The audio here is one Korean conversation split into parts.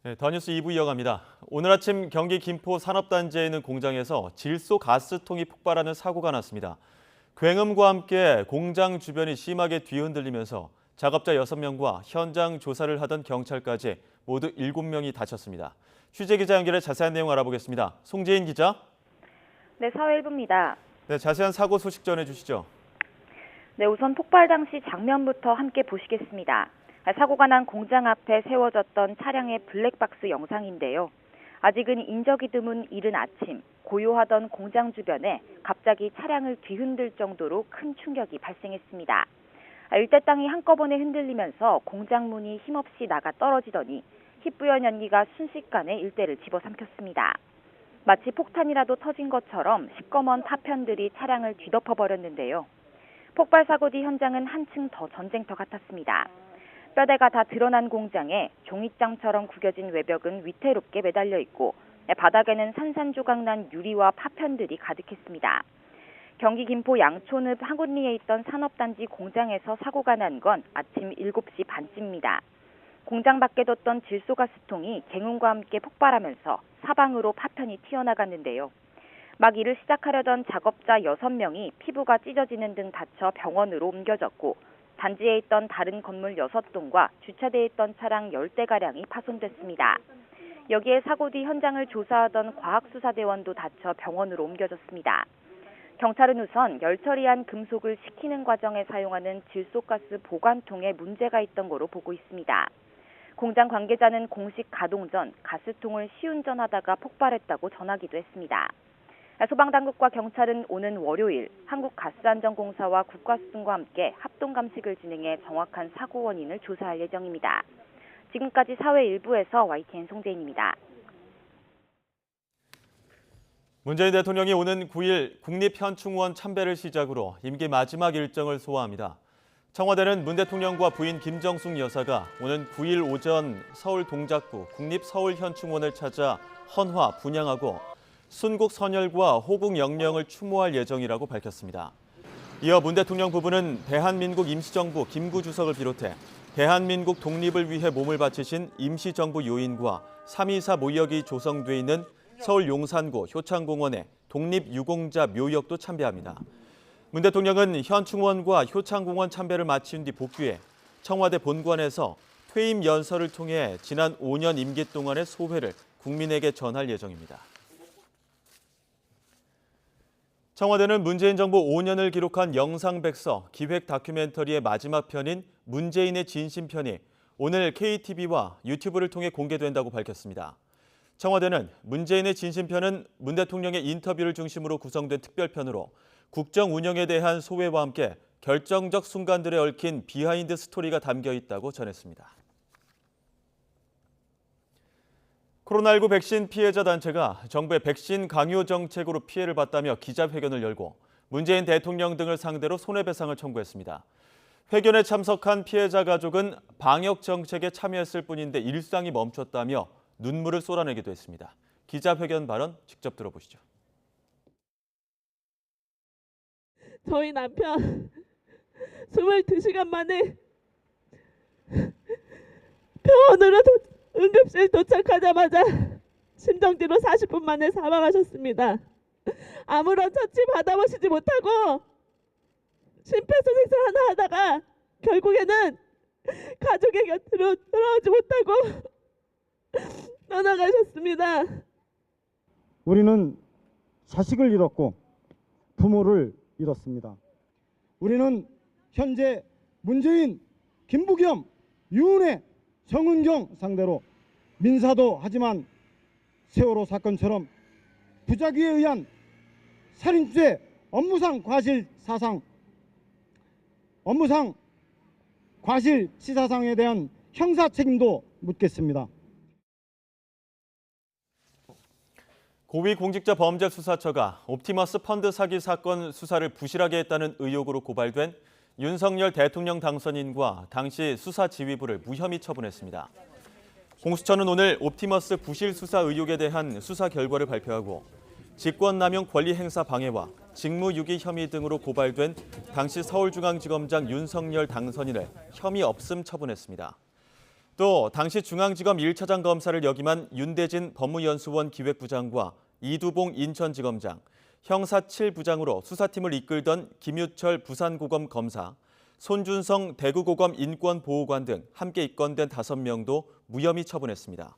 네, 더 뉴스 2부 이어갑니다. 오늘 아침 경기 김포 산업단지에 있는 공장에서 질소 가스통이 폭발하는 사고가 났습니다. 굉음과 함께 공장 주변이 심하게 뒤흔들리면서 작업자 6명과 현장 조사를 하던 경찰까지 모두 7명이 다쳤습니다. 취재기자 연결해 자세한 내용 알아보겠습니다. 송재인 기자. 네, 사회일부입니다. 네, 자세한 사고 소식 전해주시죠. 네, 우선 폭발 당시 장면부터 함께 보시겠습니다. 사고가 난 공장 앞에 세워졌던 차량의 블랙박스 영상인데요. 아직은 인적이 드문 이른 아침, 고요하던 공장 주변에 갑자기 차량을 뒤흔들 정도로 큰 충격이 발생했습니다. 일대 땅이 한꺼번에 흔들리면서 공장 문이 힘없이 나가 떨어지더니 희뿌연 연기가 순식간에 일대를 집어삼켰습니다. 마치 폭탄이라도 터진 것처럼 시꺼먼 파편들이 차량을 뒤덮어버렸는데요. 폭발 사고 뒤 현장은 한층 더 전쟁터 같았습니다. 뼈대가 다 드러난 공장에 종잇장처럼 구겨진 외벽은 위태롭게 매달려 있고 바닥에는 산산조각난 유리와 파편들이 가득했습니다. 경기 김포 양촌읍 하군리에 있던 산업단지 공장에서 사고가 난 건 아침 7시 반쯤입니다. 공장 밖에 뒀던 질소가스통이 갱음과 함께 폭발하면서 사방으로 파편이 튀어나갔는데요. 막 일을 시작하려던 작업자 6명이 피부가 찢어지는 등 다쳐 병원으로 옮겨졌고 단지에 있던 다른 건물 6동과 주차되어 있던 차량 10대가량이 파손됐습니다. 여기에 사고 뒤 현장을 조사하던 과학수사대원도 다쳐 병원으로 옮겨졌습니다. 경찰은 우선 열 처리한 금속을 식히는 과정에 사용하는 질소가스 보관통에 문제가 있던 거로 보고 있습니다. 공장 관계자는 공식 가동 전 가스통을 시운전하다가 폭발했다고 전하기도 했습니다. 소방당국과 경찰은 오는 월요일 한국가스안전공사와 국가수증과 함께 합동감식을 진행해 정확한 사고 원인을 조사할 예정입니다. 지금까지 사회일부에서 YTN 송재인입니다. 문재인 대통령이 오는 9일 국립현충원 참배를 시작으로 임기 마지막 일정을 소화합니다. 청와대는 문 대통령과 부인 김정숙 여사가 오는 9일 오전 서울 동작구 국립서울현충원을 찾아 헌화, 분향하고 순국 선열과 호국 영령을 추모할 예정이라고 밝혔습니다. 이어 문 대통령 부부는 대한민국 임시정부 김구 주석을 비롯해 대한민국 독립을 위해 몸을 바치신 임시정부 요인과 3.24 모욕이 조성돼 있는 서울 용산구 효창공원의 독립유공자 묘역도 참배합니다. 문 대통령은 현충원과 효창공원 참배를 마친 뒤 복귀해 청와대 본관에서 퇴임 연설을 통해 지난 5년 임기 동안의 소회를 국민에게 전할 예정입니다. 청와대는 문재인 정부 5년을 기록한 영상백서 기획 다큐멘터리의 마지막 편인 문재인의 진심편이 오늘 KTV와 유튜브를 통해 공개된다고 밝혔습니다. 청와대는 문재인의 진심편은 문 대통령의 인터뷰를 중심으로 구성된 특별편으로 국정 운영에 대한 소회와 함께 결정적 순간들에 얽힌 비하인드 스토리가 담겨 있다고 전했습니다. 코로나19 백신 피해자 단체가 정부의 백신 강요 정책으로 피해를 봤다며 기자회견을 열고 문재인 대통령 등을 상대로 손해배상을 청구했습니다. 회견에 참석한 피해자 가족은 방역 정책에 참여했을 뿐인데 일상이 멈췄다며 눈물을 쏟아내기도 했습니다. 기자회견 발언 직접 들어보시죠. 저희 남편 22시간 만에 병원으로 응급실 도착하자마자 심정지로 40분 만에 사망하셨습니다. 아무런 처치 받아보시지 못하고 심폐소생술 하나 하다가 결국에는 가족의 곁으로 돌아오지 못하고 떠나가셨습니다. 우리는 자식을 잃었고 부모를 잃었습니다. 우리는 현재 문재인, 김부겸, 유은혜, 정은경 상대로 민사도 하지만 세월호 사건처럼 부작위에 의한 살인죄, 업무상 과실치사상에 대한 형사 책임도 묻겠습니다. 고위공직자범죄수사처가 옵티머스 펀드 사기 사건 수사를 부실하게 했다는 의혹으로 고발된 윤석열 대통령 당선인과 당시 수사지휘부를 무혐의 처분했습니다. 공수처는 오늘 옵티머스 부실 수사 의혹에 대한 수사 결과를 발표하고 직권남용 권리행사 방해와 직무유기 혐의 등으로 고발된 당시 서울중앙지검장 윤석열 당선인을 혐의 없음 처분했습니다. 또 또 당시 중앙지검 1차장 검사를 역임한 윤대진 법무연수원 기획부장과 이두봉 인천지검장, 형사 7부장으로 수사팀을 이끌던 김유철 부산고검 검사, 손준성 대구고검 인권보호관 등 함께 입건된 5명도 무혐의 처분했습니다.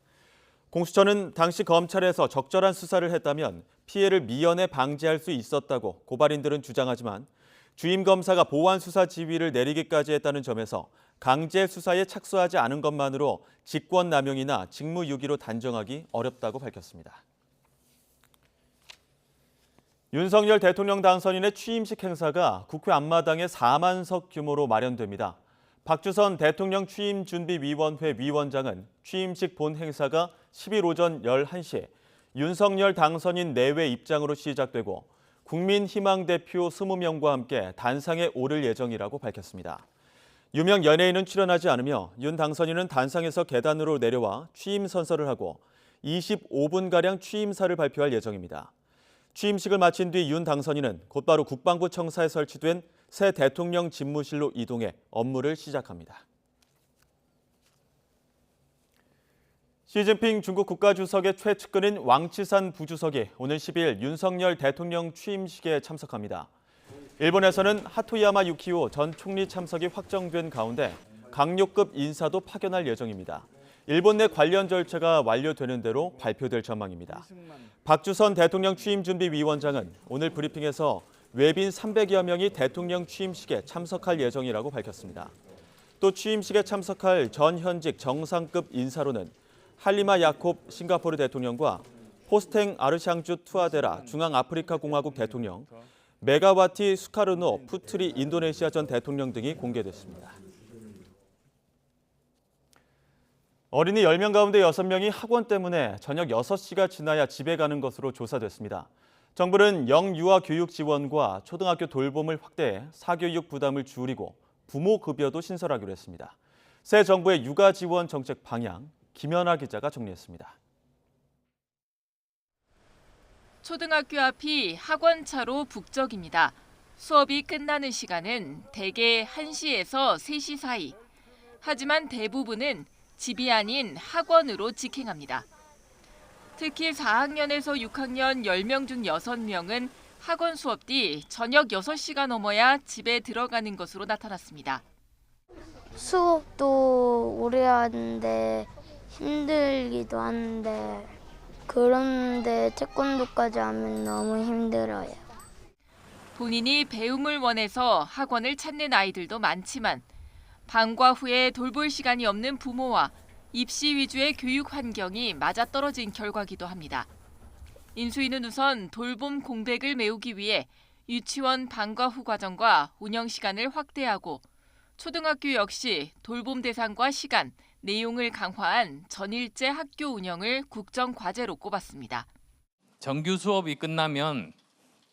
공수처는 당시 검찰에서 적절한 수사를 했다면 피해를 미연에 방지할 수 있었다고 고발인들은 주장하지만 주임 검사가 보완 수사 지휘를 내리기까지 했다는 점에서 강제 수사에 착수하지 않은 것만으로 직권남용이나 직무유기로 단정하기 어렵다고 밝혔습니다. 윤석열 대통령 당선인의 취임식 행사가 국회 앞마당에 4만석 규모로 마련됩니다. 박주선 대통령 취임준비위원회 위원장은 취임식 본 행사가 10일 오전 11시 윤석열 당선인 내외 입장으로 시작되고 국민희망 대표 20명과 함께 단상에 오를 예정이라고 밝혔습니다. 유명 연예인은 출연하지 않으며 윤 당선인은 단상에서 계단으로 내려와 취임 선서를 하고 25분가량 취임사를 발표할 예정입니다. 취임식을 마친 뒤 윤 당선인은 곧바로 국방부 청사에 설치된 새 대통령 집무실로 이동해 업무를 시작합니다. 시진핑 중국 국가주석의 최측근인 왕치산 부주석이 오는 10일 윤석열 대통령 취임식에 참석합니다. 일본에서는 하토야마 유키오 전 총리 참석이 확정된 가운데 강요급 인사도 파견할 예정입니다. 일본 내 관련 절차가 완료되는 대로 발표될 전망입니다. 박주선 대통령 취임준비위원장은 오늘 브리핑에서 외빈 300여 명이 대통령 취임식에 참석할 예정이라고 밝혔습니다. 또 취임식에 참석할 전 현직 정상급 인사로는 할리마 야콥 싱가포르 대통령과 포스탱 아르샹주 투아데라 중앙아프리카공화국 대통령, 메가와티 수카르노 푸트리 인도네시아 전 대통령 등이 공개됐습니다. 어린이 10명 가운데 6명이 학원 때문에 저녁 6시가 지나야 집에 가는 것으로 조사됐습니다. 정부는 영유아 교육 지원과 초등학교 돌봄을 확대해 사교육 부담을 줄이고 부모 급여도 신설하기로 했습니다. 새 정부의 육아 지원 정책 방향, 김연아 기자가 정리했습니다. 초등학교 앞이 학원차로 북적입니다. 수업이 끝나는 시간은 대개 1시에서 3시 사이. 하지만 대부분은 집이 아닌 학원으로 직행합니다. 특히 4학년에서 6학년 10명 중 6명은 학원 수업 뒤 저녁 6시가 넘어야 집에 들어가는 것으로 나타났습니다. 수업도 오래 하는데 힘들기도 한데 그런데 태권도까지 하면 너무 힘들어요. 본인이 배움을 원해서 학원을 찾는 아이들도 많지만 방과 후에 돌볼 시간이 없는 부모와 입시 위주의 교육 환경이 맞아떨어진 결과기도 합니다. 인수위는 우선 돌봄 공백을 메우기 위해 유치원 방과 후 과정과 운영 시간을 확대하고 초등학교 역시 돌봄 대상과 시간, 내용을 강화한 전일제 학교 운영을 국정과제로 꼽았습니다. 정규 수업이 끝나면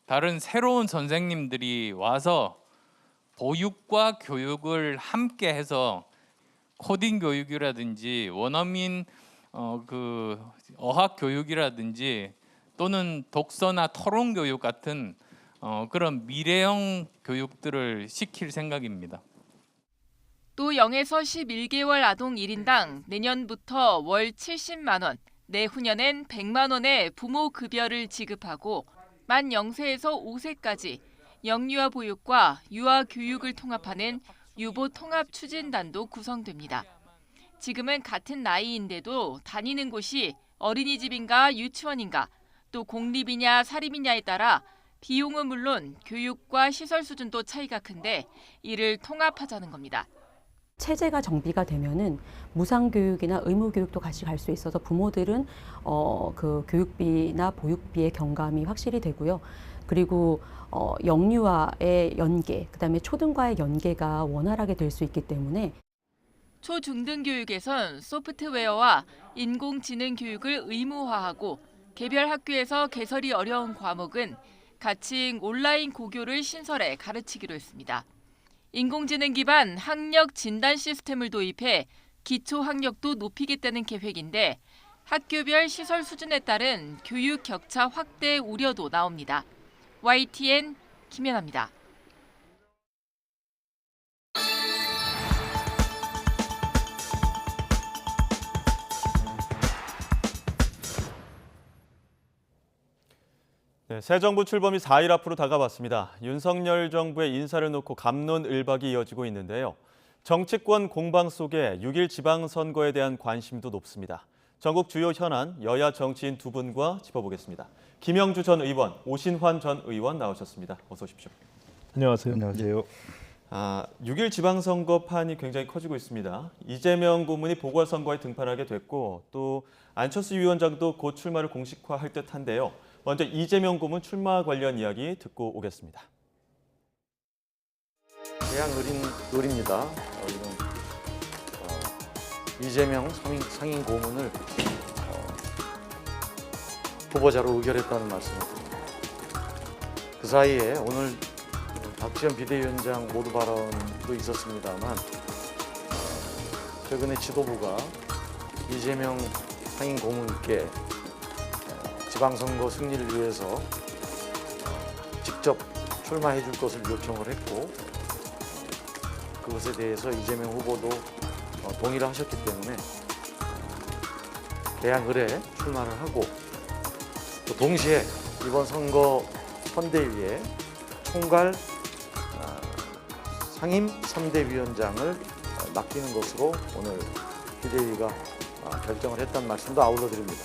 다른 새로운 선생님들이 와서 보육과 교육을 함께 해서 코딩 교육이라든지 원어민 어학 교육이라든지 또는 독서나 토론 교육 같은 그런 미래형 교육들을 시킬 생각입니다. 또 0에서 11개월 아동 1인당 내년부터 월 70만 원, 내후년엔 100만 원의 부모 급여를 지급하고 만 0세에서 5세까지 영유아 보육과 유아 교육을 통합하는 유보 통합 추진단도 구성됩니다. 지금은 같은 나이인데도 다니는 곳이 어린이집인가 유치원인가 또 공립이냐 사립이냐에 따라 비용은 물론 교육과 시설 수준도 차이가 큰데 이를 통합하자는 겁니다. 체제가 정비가 되면은 무상교육이나 의무교육도 같이 갈 수 있어서 부모들은 그 교육비나 보육비의 경감이 확실히 되고요. 그리고 영유아의 연계, 그다음에 초등과의 연계가 원활하게 될 수 있기 때문에 초중등 교육에선 소프트웨어와 인공지능 교육을 의무화하고 개별 학교에서 개설이 어려운 과목은 가칭 온라인 고교를 신설해 가르치기로 했습니다. 인공지능 기반 학력 진단 시스템을 도입해 기초 학력도 높이겠다는 계획인데 학교별 시설 수준에 따른 교육 격차 확대 우려도 나옵니다. YTN 김연아입니다. 네, 새 정부 출범이 4일 앞으로 다가왔습니다. 윤석열 정부의 인사를 놓고 갑론을박이 이어지고 있는데요. 정치권 공방 속에 6일 지방선거에 대한 관심도 높습니다. 전국 주요 현안, 여야 정치인 두 분과 짚어보겠습니다. 김영주 전 의원, 오신환 전 의원 나오셨습니다. 어서 오십시오. 안녕하세요. 안녕하세요. 6일 지방선거판이 굉장히 커지고 있습니다. 이재명 고문이 보궐선거에 등판하게 됐고 또 안철수 위원장도 곧 출마를 공식화할 듯한데요. 먼저 이재명 고문 출마 관련 이야기 듣고 오겠습니다. 대양 을입니다. 이재명 상임 고문을 후보자로 의결했다는 말씀을 드립니다. 그 사이에 오늘 박지원 비대위원장 모두 발언도 있었습니다만 최근에 지도부가 이재명 상임 고문께 지방선거 승리를 위해서 직접 출마해 줄 것을 요청을 했고 그것에 대해서 이재명 후보도 동의를 하셨기 때문에 대양을에 출마를 하고 또 동시에 이번 선거 선대위에 총괄 상임 3대 위원장을 맡기는 것으로 오늘 비대위가 결정을 했다는 말씀도 아울러 드립니다.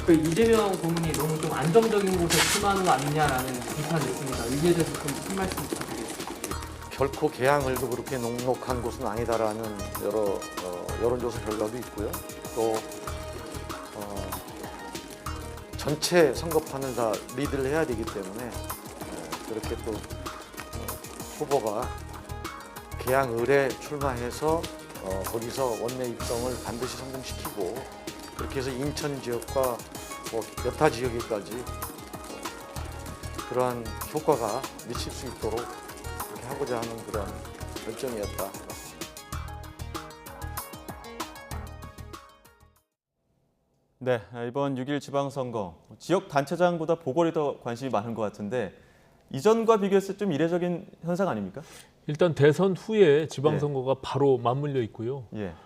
이재명 고문이 너무 좀 안정적인 곳에 출마하는 거 아니냐라는 비판이 있습니다. 여기에 대해서 좀 큰 말씀 부탁드리겠습니다. 결코 계양을도 그렇게 녹록한 곳은 아니다라는 여러 여론조사 결과도 있고요. 또 전체 선거판을 다 리드를 해야 되기 때문에 그렇게 또 후보가 계양을에 출마해서 거기서 원내 입성을 반드시 성공시키고 그렇게 해서 인천 지역과 여타 지역에까지 그러한 효과가 미칠 수 있도록 그렇게 하고자 하는 그런 결정이었다. 네, 이번 6일 지방선거 지역 단체장보다 보궐이 더 관심이 많은 것 같은데 이전과 비교했을 때 좀 이례적인 현상 아닙니까? 일단 대선 후에 지방선거가 바로 맞물려 있고요.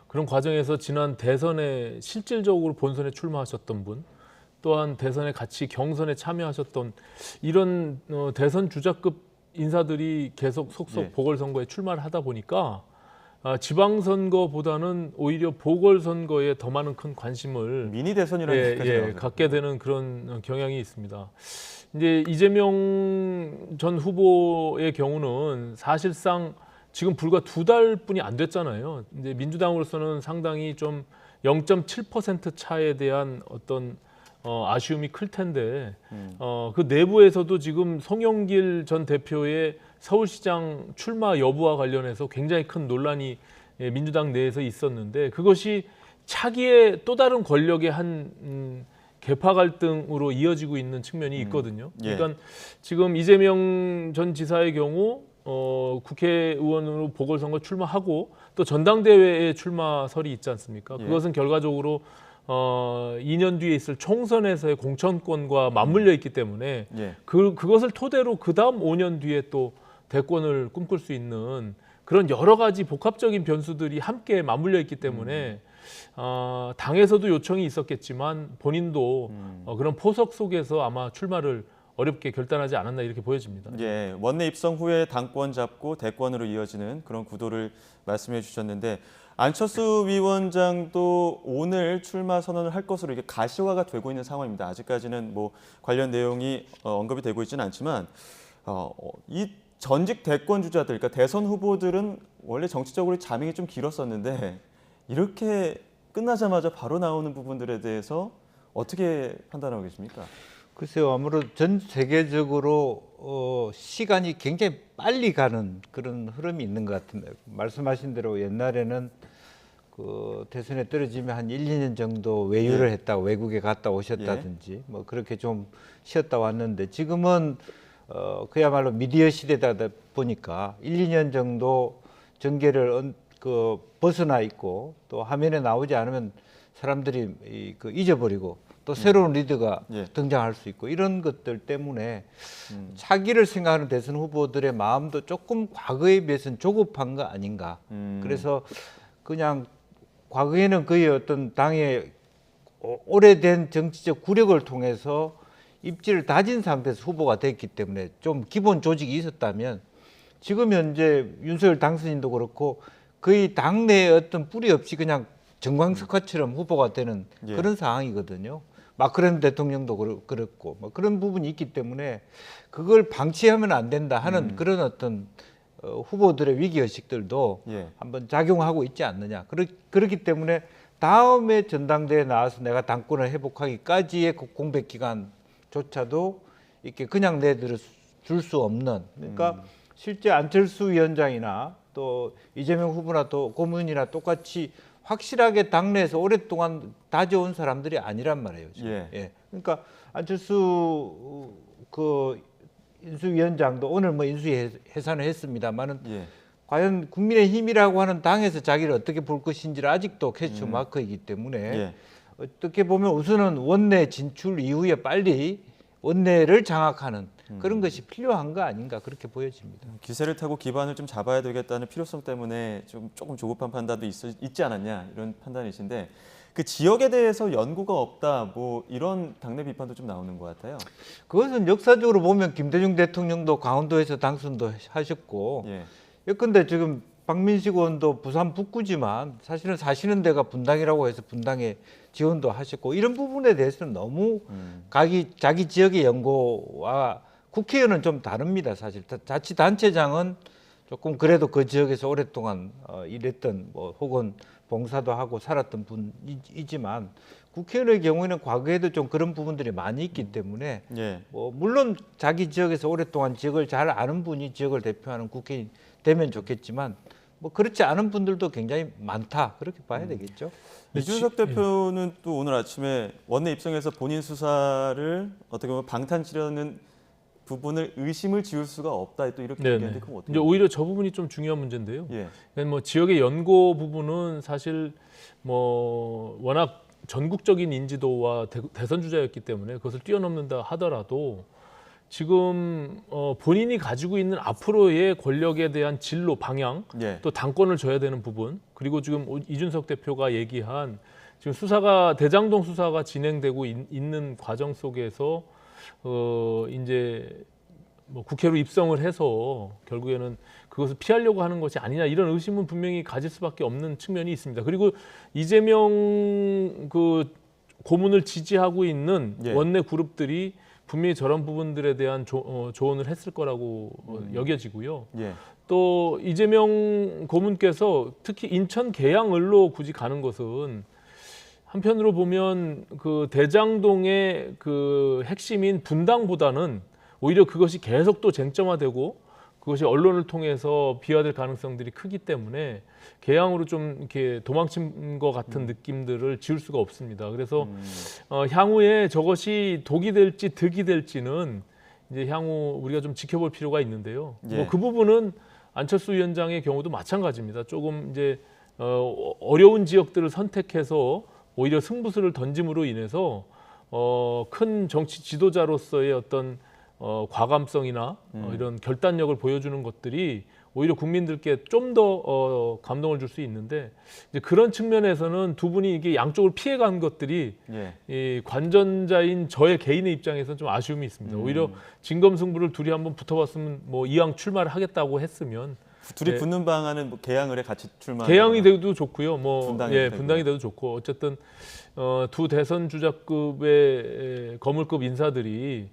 그런 과정에서 지난 대선에 실질적으로 본선에 출마하셨던 분, 또한 대선에 같이 경선에 참여하셨던 이런 대선 주자급 인사들이 계속 속속 보궐선거에 출마를 하다 보니까 지방선거보다는 오히려 보궐선거에 더 많은 큰 관심을 미니 대선이라는 얘기까지 갖게 되는 그런 경향이 있습니다. 이제 이재명 전 후보의 경우는 사실상 지금 불과 2달뿐이 안 됐잖아요. 이제 민주당으로서는 상당히 좀 0.7% 차에 대한 어떤 아쉬움이 클 텐데 그 내부에서도 지금 송영길 전 대표의 서울시장 출마 여부와 관련해서 굉장히 큰 논란이 민주당 내에서 있었는데 그것이 차기의 또 다른 권력의 한 계파 갈등으로 이어지고 있는 측면이 있거든요. 그러니까 지금 이재명 전 지사의 경우 국회의원으로 보궐선거 출마하고 또 전당대회에 출마설이 있지 않습니까? 그것은 결과적으로 2년 뒤에 있을 총선에서의 공천권과 맞물려 있기 때문에 그것을 토대로 그 다음 5년 뒤에 또 대권을 꿈꿀 수 있는 그런 여러 가지 복합적인 변수들이 함께 맞물려 있기 때문에 당에서도 요청이 있었겠지만 본인도 그런 포석 속에서 아마 출마를 어렵게 결단하지 않았나 이렇게 보여집니다. 원내 입성 후에 당권 잡고 대권으로 이어지는 그런 구도를 말씀해 주셨는데 안철수 위원장도 오늘 출마 선언을 할 것으로 이게 가시화가 되고 있는 상황입니다. 아직까지는 뭐 관련 내용이 언급이 되고 있지는 않지만 이 전직 대권 주자들, 그러니까 대선 후보들은 원래 정치적으로 자명이 좀 길었었는데 이렇게 끝나자마자 바로 나오는 부분들에 대해서 어떻게 판단하고 계십니까? 글쎄요, 아무래도 전 세계적으로 시간이 굉장히 빨리 가는 그런 흐름이 있는 것 같은데 말씀하신 대로 옛날에는 그 대선에 떨어지면 한 1, 2년 정도 외유를 했다가 외국에 갔다 오셨다든지 뭐 그렇게 좀 쉬었다 왔는데 지금은 그야말로 미디어 시대다 보니까 1, 2년 정도 전개를 벗어나 있고 또 화면에 나오지 않으면 사람들이 잊어버리고 또 새로운 리더가 등장할 수 있고 이런 것들 때문에 차기를 생각하는 대선 후보들의 마음도 조금 과거에 비해서는 조급한 거 아닌가. 그래서 그냥 과거에는 거의 어떤 당의 오래된 정치적 구력을 통해서 입지를 다진 상태에서 후보가 됐기 때문에 좀 기본 조직이 있었다면 지금 현재 윤석열 당선인도 그렇고 거의 당내에 어떤 뿌리 없이 그냥 정광석화처럼 후보가 되는 예. 그런 상황이거든요. 마크론 대통령도 그렇고 뭐 그런 부분이 있기 때문에 그걸 방치하면 안 된다 하는 그런 어떤 후보들의 위기의식들도 예. 한번 작용하고 있지 않느냐. 그렇기 때문에 다음에 전당대회에 나와서 내가 당권을 회복하기까지의 공백 기간조차도 이렇게 그냥 내들 줄 수 없는, 그러니까 실제 안철수 위원장이나 또 이재명 후보나 또 고문이나 똑같이 확실하게 당내에서 오랫동안 다져온 사람들이 아니란 말이에요. 지금. 예. 예. 그러니까 안철수 그 인수위원장도 오늘 뭐 인수위 해산을 했습니다만은 예. 과연 국민의힘이라고 하는 당에서 자기를 어떻게 볼 것인지를 아직도 퀘스처 마크이기 때문에 예. 어떻게 보면 우선은 원내 진출 이후에 빨리 원내를 장악하는 그런 것이 필요한 거 아닌가 그렇게 보여집니다. 기세를 타고 기반을 좀 잡아야 되겠다는 필요성 때문에 조금 조급한 판단도 있지 않았냐 이런 판단이신데 그 지역에 대해서 연구가 없다 뭐 이런 당내 비판도 좀 나오는 것 같아요. 그것은 역사적으로 보면 김대중 대통령도 강원도에서 당선도 하셨고 예. 예컨대 지금 박민식 의원도 부산 북구지만 사실은 사시는 데가 분당이라고 해서 분당에 지원도 하셨고 이런 부분에 대해서는 너무 자기 지역의 연고와 국회의원은 좀 다릅니다. 사실 자치단체장은 조금 그래도 그 지역에서 오랫동안 일했던 뭐 혹은 봉사도 하고 살았던 분이지만 국회의원의 경우에는 과거에도 좀 그런 부분들이 많이 있기 때문에 예. 뭐 물론 자기 지역에서 오랫동안 지역을 잘 아는 분이 지역을 대표하는 국회의원 되면 좋겠지만 뭐 그렇지 않은 분들도 굉장히 많다 그렇게 봐야 되겠죠. 이준석 대표는 또 오늘 아침에 원내 입성해서 본인 수사를 어떻게 보면 방탄치려는 부분을 의심을 지울 수가 없다 또 이렇게 얘기하는데 그건 어떻게? 이제 오히려 저 부분이 좀 중요한 문제인데요. 예. 그러니까 뭐 지역의 연고 부분은 사실 뭐 워낙 전국적인 인지도와 대선 주자였기 때문에 그것을 뛰어넘는다 하더라도 지금 본인이 가지고 있는 앞으로의 권력에 대한 진로 방향 예. 또 당권을 줘야 되는 부분 그리고 지금 이준석 대표가 얘기한 지금 수사가 대장동 수사가 진행되고 있는 과정 속에서 이제 뭐 국회로 입성을 해서 결국에는 그것을 피하려고 하는 것이 아니냐 이런 의심은 분명히 가질 수밖에 없는 측면이 있습니다. 그리고 이재명 그 고문을 지지하고 있는 예. 원내 그룹들이 분명히 저런 부분들에 대한 조언을 했을 거라고 여겨지고요. 예. 또 이재명 고문께서 특히 인천 계양을로 굳이 가는 것은 한편으로 보면 그 대장동의 그 핵심인 분당보다는 오히려 그것이 계속 또 쟁점화되고 그것이 언론을 통해서 비화될 가능성들이 크기 때문에 계양으로 좀 이렇게 도망친 것 같은 느낌들을 지울 수가 없습니다. 그래서 향후에 저것이 독이 될지 득이 될지는 이제 향후 우리가 좀 지켜볼 필요가 있는데요. 예. 뭐 그 부분은 안철수 위원장의 경우도 마찬가지입니다. 조금 이제 어려운 지역들을 선택해서 오히려 승부수를 던짐으로 인해서 큰 정치 지도자로서의 어떤 과감성이나 이런 결단력을 보여주는 것들이 오히려 국민들께 좀 더 감동을 줄 수 있는데 이제 그런 측면에서는 두 분이 이게 양쪽을 피해간 것들이 예. 이 관전자인 저의 개인의 입장에서는 좀 아쉬움이 있습니다. 오히려 진검승부를 둘이 한번 붙어봤으면 뭐 이왕 출마를 하겠다고 했으면 둘이 네. 붙는 방안은 뭐 계양을에 같이 출마. 개항이 돼도 좋고요. 뭐 분당이 예, 되고요. 분당이 돼도 좋고 어쨌든 두 대선 주자급의 거물급 인사들이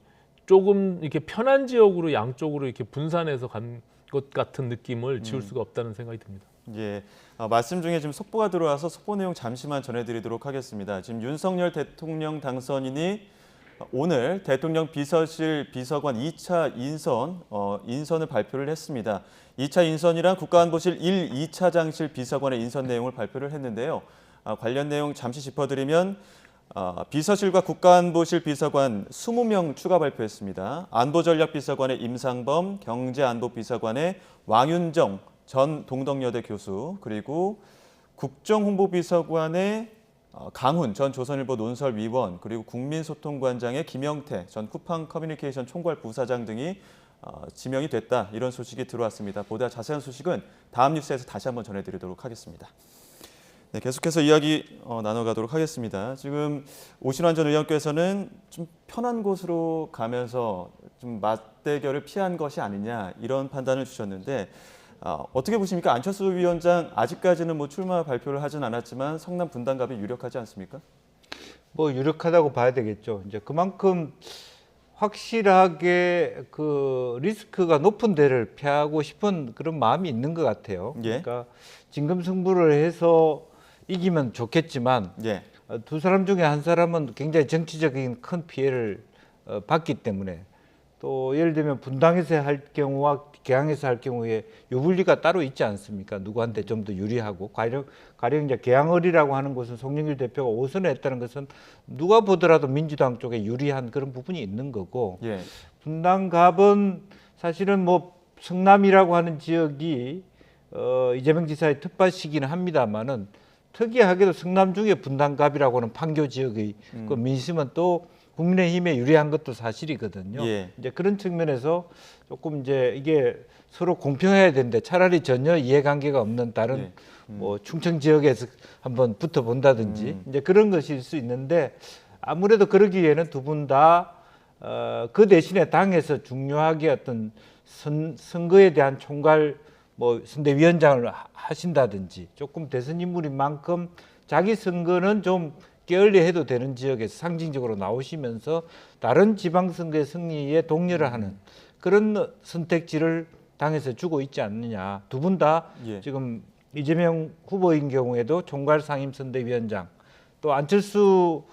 조금 이렇게 편한 지역으로 양쪽으로 이렇게 분산해서 간 것 같은 느낌을 지울 수가 없다는 생각이 듭니다. 예, 말씀 중에 지금 속보가 들어와서 속보 내용 잠시만 전해드리도록 하겠습니다. 지금 윤석열 대통령 당선인이 오늘 대통령 비서실 비서관 2차 인선을 발표를 했습니다. 2차 인선이란 국가안보실 1, 2차장실 비서관의 인선 내용을 발표를 했는데요. 관련 내용 잠시 짚어드리면 비서실과 국가안보실 비서관 20명 추가 발표했습니다. 안보전략비서관의 임상범, 경제안보비서관의 왕윤정 전 동덕여대 교수, 그리고 국정홍보비서관의 강훈 전 조선일보 논설위원, 그리고 국민소통관장의 김영태 전 쿠팡 커뮤니케이션 총괄 부사장 등이 지명이 됐다. 이런 소식이 들어왔습니다. 보다 자세한 소식은 다음 뉴스에서 다시 한번 전해드리도록 하겠습니다. 네, 계속해서 이야기 나눠가도록 하겠습니다. 지금 오신환 전 의원께서는 좀 편한 곳으로 가면서 좀 맞대결을 피한 것이 아니냐 이런 판단을 주셨는데 어떻게 보십니까? 안철수 위원장 아직까지는 뭐 출마 발표를 하진 않았지만 성남 분당갑이 유력하지 않습니까? 뭐 유력하다고 봐야 되겠죠. 이제 그만큼 확실하게 그 리스크가 높은 데를 피하고 싶은 그런 마음이 있는 것 같아요. 예. 그러니까 진검승부를 해서 이기면 좋겠지만 예. 두 사람 중에 한 사람은 굉장히 정치적인 큰 피해를 받기 때문에 또 예를 들면 분당에서 할 경우와 개항에서 할 경우에 유불리가 따로 있지 않습니까? 누구한테 좀 더 유리하고 가령 이제 개항을이라고 하는 곳은 송영길 대표가 5선을 했다는 것은 누가 보더라도 민주당 쪽에 유리한 그런 부분이 있는 거고 예. 분당갑은 사실은 뭐 성남이라고 하는 지역이 이재명 지사의 텃밭이기는 합니다만은 특이하게도 성남 중에 분당갑이라고 하는 판교 지역의 그 민심은 또 국민의힘에 유리한 것도 사실이거든요. 예. 이제 그런 측면에서 조금 이제 이게 서로 공평해야 되는데 차라리 전혀 이해관계가 없는 다른 예. 뭐 충청 지역에서 한번 붙어본다든지 이제 그런 것일 수 있는데 아무래도 그러기에는 두 분 다 그 대신에 당에서 중요하게 어떤 선거에 대한 총괄 뭐 선대위원장을 하신다든지 조금 대선 인물인 만큼 자기 선거는 좀 게을리해도 되는 지역에서 상징적으로 나오시면서 다른 지방선거의 승리에 독려를 하는 그런 선택지를 당에서 주고 있지 않느냐. 두 분 다 예. 지금 이재명 후보인 경우에도 총괄 상임선대위원장 또 안철수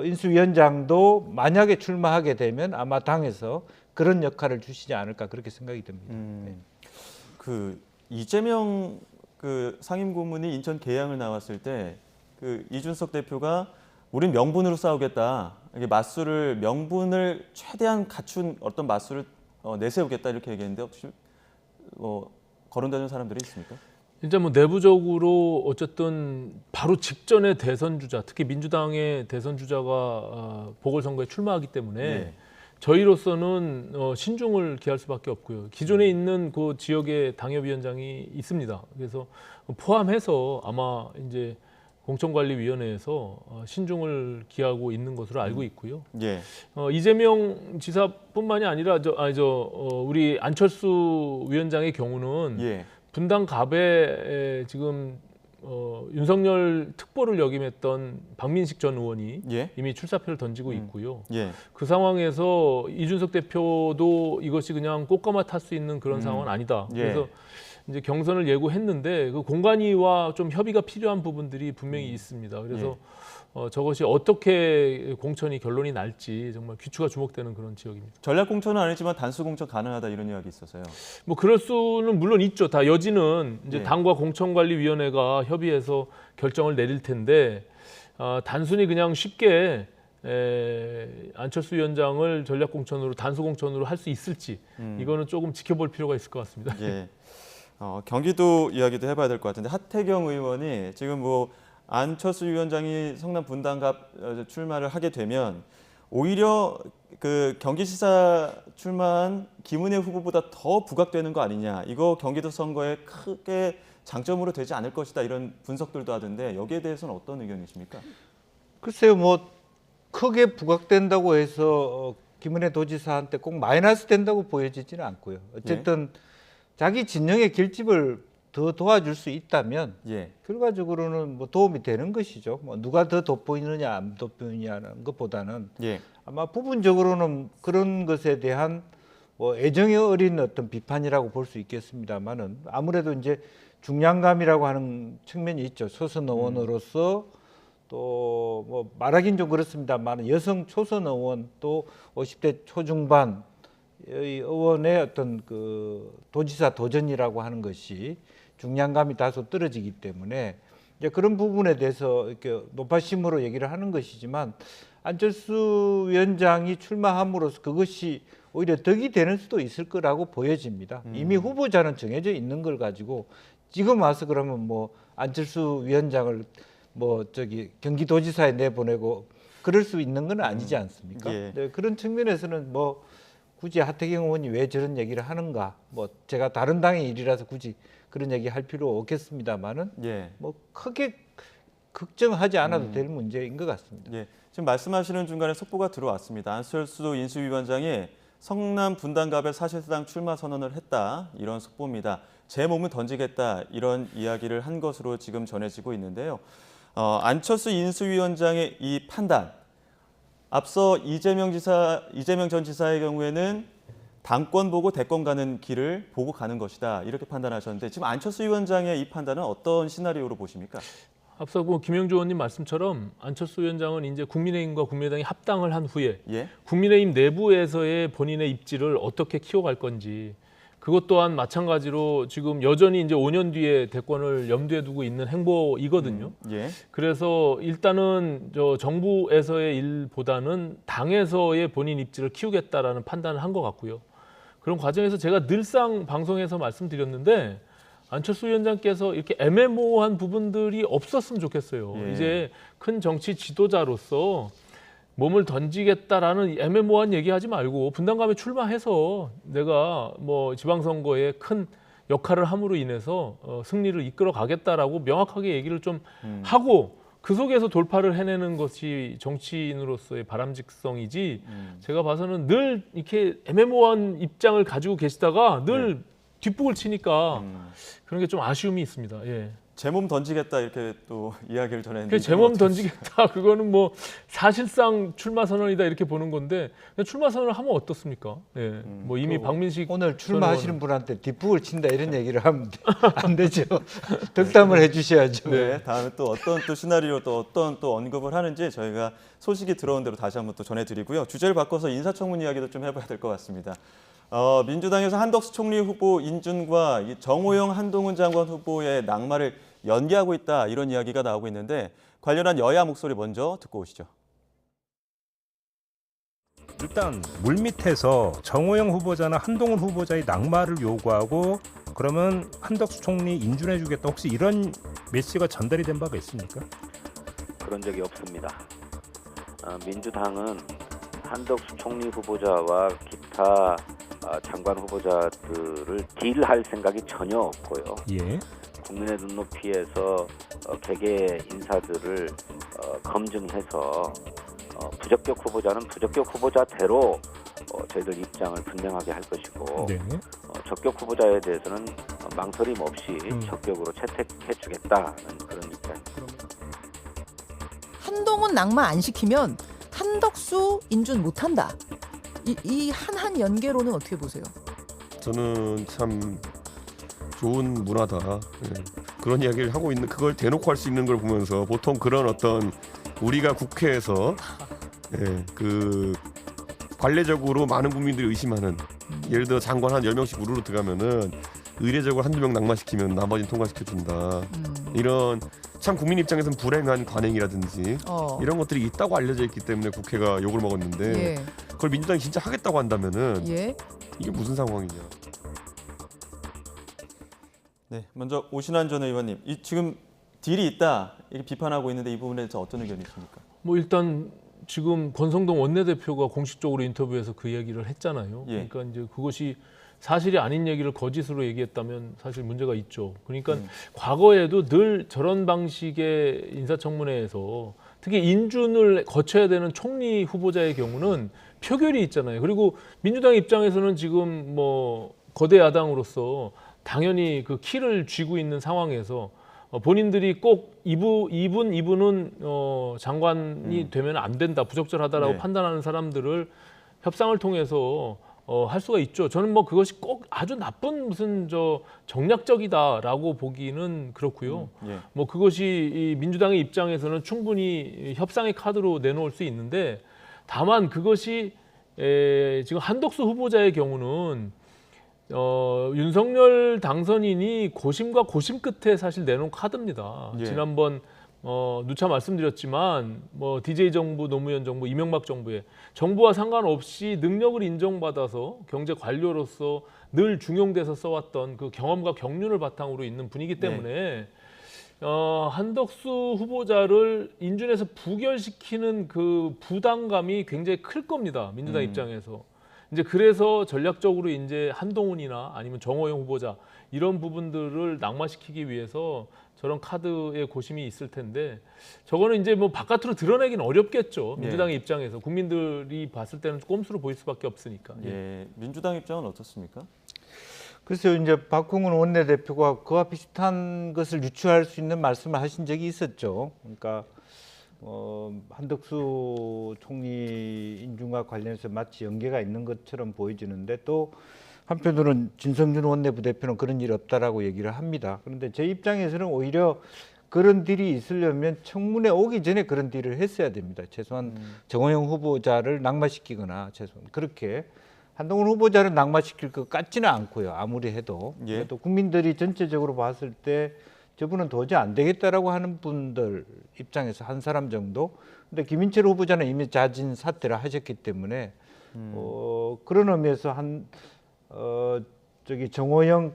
인수위원장도 만약에 출마하게 되면 아마 당에서 그런 역할을 주시지 않을까 그렇게 생각이 듭니다. 네. 그 이재명 그 상임고문이 인천 계양을 나왔을 때 그 이준석 대표가 우린 명분으로 싸우겠다. 이게 명분을 최대한 갖춘 어떤 맞수를 내세우겠다 이렇게 얘기했는데 혹시 거론되는 사람들이 있습니까? 일단 뭐 내부적으로 어쨌든 바로 직전에 대선 주자, 특히 민주당의 대선 주자가 보궐선거에 출마하기 때문에 네. 저희로서는 신중을 기할 수밖에 없고요. 기존에 있는 그 지역의 당협위원장이 있습니다. 그래서 포함해서 아마 이제 공천관리위원회에서 신중을 기하고 있는 것으로 알고 있고요. 예. 이재명 지사뿐만이 아니라 우리 안철수 위원장의 경우는 예. 분당갑에 지금 윤석열 특보를 역임했던 박민식 전 의원이 예. 이미 출사표를 던지고 있고요. 예. 그 상황에서 이준석 대표도 이것이 그냥 꽃가마 탈 수 있는 그런 상황은 아니다. 예. 그래서 이제 경선을 예고했는데 그 공관위와 좀 협의가 필요한 부분들이 분명히 있습니다. 그래서 저것이 어떻게 공천이 결론이 날지 정말 귀추가 주목되는 그런 지역입니다. 전략 공천은 아니지만 단수 공천 가능하다 이런 이야기 있어서요. 뭐 그럴 수는 물론 있죠. 다 여지는 이제 예. 당과 공천관리위원회가 협의해서 결정을 내릴 텐데 단순히 그냥 쉽게 안철수 위원장을 전략 공천으로 단수 공천으로 할 수 있을지 이거는 조금 지켜볼 필요가 있을 것 같습니다. 예. 경기도 이야기도 해봐야 될 것 같은데 하태경 의원이 지금 뭐 안철수 위원장이 성남 분당갑 출마를 하게 되면 오히려 그 경기지사 출마한 김은혜 후보보다 더 부각되는 거 아니냐. 이거 경기도 선거에 크게 장점으로 되지 않을 것이다 이런 분석들도 하던데 여기에 대해서는 어떤 의견이십니까? 글쎄요, 뭐 크게 부각된다고 해서 김은혜 도지사한테 꼭 마이너스 된다고 보여지지는 않고요. 어쨌든 자기 진영의 결집을 더 도와줄 수 있다면 결과적으로는 뭐 도움이 되는 것이죠. 뭐 누가 더 돋보이느냐 안 돋보이느냐는 것보다는 아마 부분적으로는 그런 것에 대한 뭐 애정이 어린 어떤 비판이라고 볼 수 있겠습니다만은 아무래도 이제 중량감이라고 하는 측면이 있죠. 소선 의원으로서 또 뭐 말하긴 좀 그렇습니다만 여성 초선 의원 또 50대 초중반 의원의 어떤 그 도지사 도전이라고 하는 것이 중량감이 다소 떨어지기 때문에 이제 그런 부분에 대해서 이렇게 높아심으로 얘기를 하는 것이지만 안철수 위원장이 출마함으로써 그것이 오히려 덕이 되는 수도 있을 거라고 보여집니다. 이미 후보자는 정해져 있는 걸 가지고 지금 와서 그러면 뭐 안철수 위원장을 뭐 경기도지사에 내보내고 그럴 수 있는 건 아니지 않습니까? 네, 그런 측면에서는 뭐 굳이 하태경 의원이 왜 저런 얘기를 하는가? 뭐 제가 다른 당의 일이라서 굳이 그런 얘기 할 필요 없겠습니다만은 예. 뭐 크게 걱정하지 않아도 될 문제인 것 같습니다. 예. 지금 말씀하시는 중간에 속보가 들어왔습니다. 안철수 인수위원장이 성남 분당갑에 사실상 출마 선언을 했다, 이런 속보입니다. 제 몸을 던지겠다, 이런 이야기를 한 것으로 지금 전해지고 있는데요. 안철수 인수위원장의 이 판단, 앞서 이재명 전 지사의 경우에는 당권 보고 대권 가는 길을 보고 가는 것이다, 이렇게 판단하셨는데 지금 안철수 위원장의 이 판단은 어떤 시나리오로 보십니까? 앞서 김영주 의원님 말씀처럼 안철수 위원장은 이제 국민의힘과 국민의당이 합당을 한 후에 예? 국민의힘 내부에서의 본인의 입지를 어떻게 키워갈 건지, 그것 또한 마찬가지로 지금 여전히 이제 5년 뒤에 대권을 염두에 두고 있는 행보이거든요. 예. 그래서 일단은 정부에서의 일보다는 당에서의 본인 입지를 키우겠다라는 판단을 한 것 같고요. 그런 과정에서 제가 늘상 방송에서 말씀드렸는데 안철수 위원장께서 이렇게 애매모호한 부분들이 없었으면 좋겠어요. 예. 이제 큰 정치 지도자로서 몸을 던지겠다라는 애매모호한 얘기하지 말고 분당갑에 출마해서 내가 뭐 지방선거에 큰 역할을 함으로 인해서 승리를 이끌어 가겠다라고 명확하게 얘기를 좀 하고 그 속에서 돌파를 해내는 것이 정치인으로서의 바람직성이지, 제가 봐서는 늘 이렇게 애매모호한 입장을 가지고 계시다가 늘 뒷북을 치니까 그런 게 좀 아쉬움이 있습니다. 예. 제 몸 던지겠다, 이렇게 또 이야기를 전했는데 제 몸 던지겠다, 그거는 뭐 사실상 출마 선언이다 이렇게 보는 건데, 그냥 출마 선언을 하면 어떻습니까? 예. 뭐 이미 박민식 오늘 출마하시는 분한테 뒷북을 친다 이런 얘기를 하면 안 되죠. 덕담을 해주셔야죠. 네, 다음에 또 어떤 또 시나리오, 또 어떤 또 언급을 하는지 저희가 소식이 들어온 대로 다시 한번 또 전해드리고요. 주제를 바꿔서 인사청문 이야기도 좀 해봐야 될 것 같습니다. 민주당에서 한덕수 총리 후보 인준과 정호영 한동훈 장관 후보의 낙마를 연기하고 있다, 이런 이야기가 나오고 있는데 관련한 여야 목소리 먼저 듣고 오시죠. 일단 물밑에서 정호영 후보자나 한동훈 후보자의 낙마를 요구하고 그러면 한덕수 총리 인준해주겠다, 혹시 이런 메시지가 전달이 된 바가 있습니까? 그런 적이 없습니다. 민주당은 한덕수 총리 후보자와 기타 장관 후보자들을 딜할 생각이 전혀 없고요. 예. 국민의 눈높이에서 개개 인사들을 검증해서 부적격 후보자는 부적격 후보자대로 저희들 입장을 분명하게 할 것이고, 네. 적격 후보자에 대해서는 망설임 없이 적격으로 채택해주겠다는 그런 입장입니다. 한동훈 낙마 안 시키면 한덕수 인준 못한다. 이 한한 연계로는 어떻게 보세요? 저는 참 좋은 문화다. 예. 그런 이야기를 하고 있는, 그걸 대놓고 할 수 있는 걸 보면서 보통 그런 어떤 우리가 국회에서 그 관례적으로 많은 국민들이 의심하는, 예를 들어 장관 한 10명씩 우르르 들어가면은 의례적으로 한두 명 낙마시키면 나머지는 통과시켜준다. 이런 참 국민 입장에서는 불행한 관행이라든지 이런 것들이 있다고 알려져 있기 때문에 국회가 욕을 먹었는데, 그걸 민주당이 진짜 하겠다고 한다면은 이게 무슨 상황이냐. 네, 먼저 오신환 전 의원님, 지금 딜이 있다, 이렇게 비판하고 있는데 이 부분에 대해서 어떤 의견이십니까? 뭐 일단 지금 권성동 원내대표가 공식적으로 인터뷰에서 그 얘기를 했잖아요. 그러니까 이제 그것이 사실이 아닌 얘기를 거짓으로 얘기했다면 사실 문제가 있죠. 그러니까 과거에도 늘 저런 방식의 인사청문회에서 특히 인준을 거쳐야 되는 총리 후보자의 경우는 표결이 있잖아요. 그리고 민주당 입장에서는 지금 뭐 거대 야당으로서 당연히 그 키를 쥐고 있는 상황에서 본인들이 꼭 이분은 장관이 되면 안 된다, 부적절하다라고 판단하는 사람들을 협상을 통해서 할 수가 있죠. 저는 뭐 그것이 꼭 아주 나쁜 무슨 정략적이다라고 보기는 그렇고요. 뭐 그것이 이 민주당의 입장에서는 충분히 협상의 카드로 내놓을 수 있는데, 다만 그것이 지금 한덕수 후보자의 경우는 윤석열 당선인이 고심과 고심 끝에 사실 내놓은 카드입니다. 지난번 누차 말씀드렸지만 뭐 DJ 정부, 노무현 정부, 이명박 정부에 정부와 상관없이 능력을 인정받아서 경제 관료로서 늘 중용돼서 써왔던 그 경험과 경륜을 바탕으로 있는 분이기 때문에 한덕수 후보자를 인준해서 부결시키는 그 부담감이 굉장히 클 겁니다. 민주당 입장에서. 이제 그래서 전략적으로 이제 한동훈이나 아니면 정호영 후보자 이런 부분들을 낙마시키기 위해서 저런 카드의 고심이 있을 텐데 저거는 이제 뭐 바깥으로 드러내기는 어렵겠죠. 민주당의 입장에서 국민들이 봤을 때는 꼼수로 보일 수밖에 없으니까. 예, 민주당 입장은 어떻습니까? 글쎄요, 이제 박홍근 원내대표가 그와 비슷한 것을 유추할 수 있는 말씀을 하신 적이 있었죠. 그러니까 한덕수 총리 인준과 관련해서 마치 연계가 있는 것처럼 보여지는데 또 한편으로는 진성준 원내부대표는 그런 일 없다라고 얘기를 합니다. 그런데 제 입장에서는 오히려 그런 딜이 있으려면 청문회 오기 전에 그런 딜을 했어야 됩니다. 최소한 정호영 후보자를 낙마시키거나 최소한 그렇게 한동훈 후보자를 낙마시킬 것 같지는 않고요. 아무리 해도. 또 국민들이 전체적으로 봤을 때 저분은 도저히 안 되겠다라고 하는 분들 입장에서 한 사람 정도. 근데 김인철 후보자는 이미 자진 사퇴를 하셨기 때문에 그런 의미에서 정호영